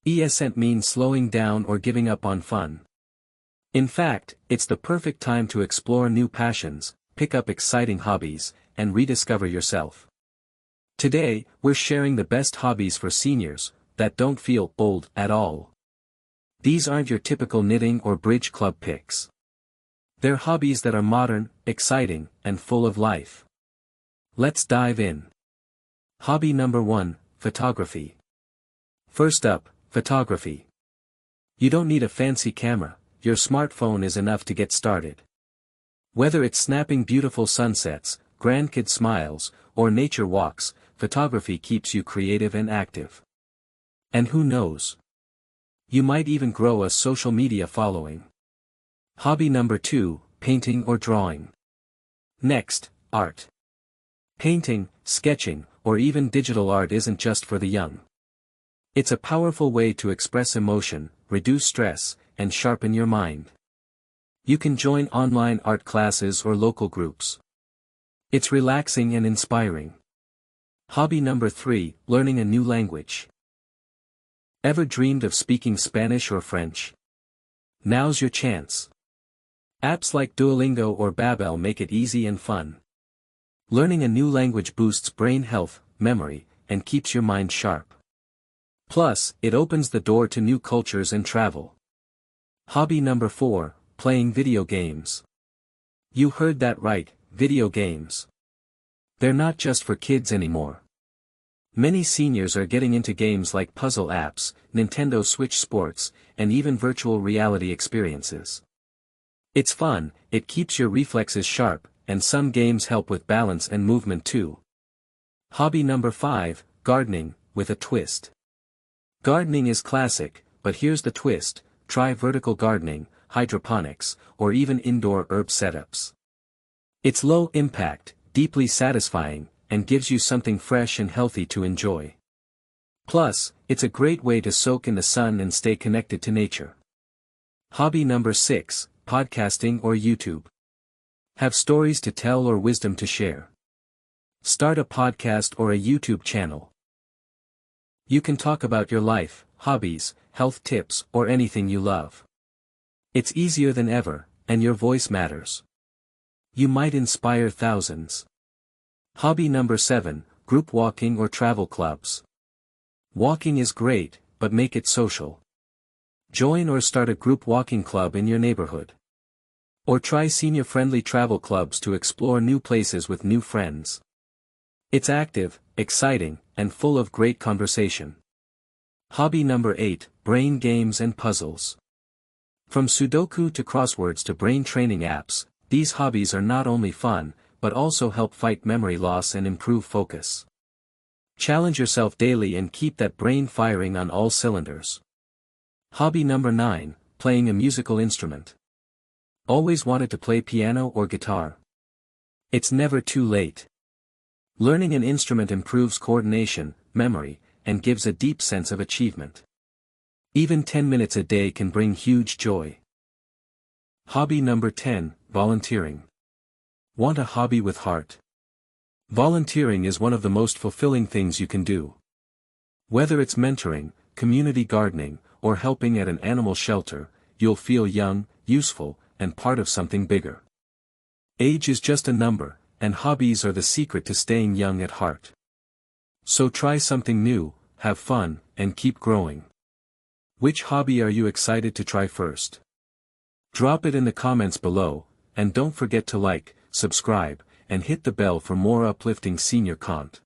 Doesn't mean slowing down or giving up on fun. In fact, it's the perfect time to explore new passions, pick up exciting hobbies, and rediscover yourself. Today, we're sharing the best hobbies for seniors that don't feel old at all. These aren't your typical knitting or bridge club picks. They're hobbies that are modern, exciting, and full of life. Let's dive in. Hobby number 1, photography. First up, photography. You don't need a fancy camera, your smartphone is enough to get started. Whether it's snapping beautiful sunsets, grandkid smiles, or nature walks, photography keeps you creative and active. And who knows? You might even grow a social media following. Hobby number 2, painting or drawing. Next, art. Painting, sketching, or even digital art isn't just for the young. It's a powerful way to express emotion, reduce stress, and sharpen your mind. You can join online art classes or local groups. It's relaxing and inspiring. Hobby number 3, learning a new language. Ever dreamed of speaking Spanish or French? Now's your chance. Apps like Duolingo or Babbel make it easy and fun. Learning a new language boosts brain health, memory, and keeps your mind sharp. Plus, it opens the door to new cultures and travel. Hobby number 4, playing video games. You heard that right, video games. They're not just for kids anymore. Many seniors are getting into games like puzzle apps, Nintendo Switch Sports, and even virtual reality experiences. It's fun, it keeps your reflexes sharp, and some games help with balance and movement too. Hobby number 5, gardening, with a twist. Gardening is classic, but here's the twist: try vertical gardening, hydroponics, or even indoor herb setups. It's low impact, deeply satisfying, and gives you something fresh and healthy to enjoy. Plus, it's a great way to soak in the sun and stay connected to nature. Hobby number 6, podcasting or YouTube. Have stories to tell or wisdom to share? Start a podcast or a YouTube channel. You can talk about your life, hobbies, health tips, or anything you love. It's easier than ever, and your voice matters. You might inspire thousands. Hobby number 7, group walking or travel clubs. Walking is great, but make it social. Join or start a group walking club in your neighborhood. Or try senior-friendly travel clubs to explore new places with new friends. It's active, exciting, and full of great conversation. Hobby number 8, brain games and puzzles. From Sudoku to crosswords to brain training apps, these hobbies are not only fun, but also help fight memory loss and improve focus. Challenge yourself daily and keep that brain firing on all cylinders. Hobby number 9, playing a musical instrument. Always wanted to play piano or guitar? It's never too late. Learning an instrument improves coordination, memory, and gives a deep sense of achievement. Even 10 minutes a day can bring huge joy. Hobby number 10, volunteering. Want a hobby with heart? Volunteering is one of the most fulfilling things you can do. Whether it's mentoring, community gardening, or helping at an animal shelter, you'll feel young, useful, and part of something bigger. Age is just a number, and hobbies are the secret to staying young at heart. So try something new, have fun, and keep growing. Which hobby are you excited to try first? Drop it in the comments below, and don't forget to like, subscribe, and hit the bell for more uplifting senior content.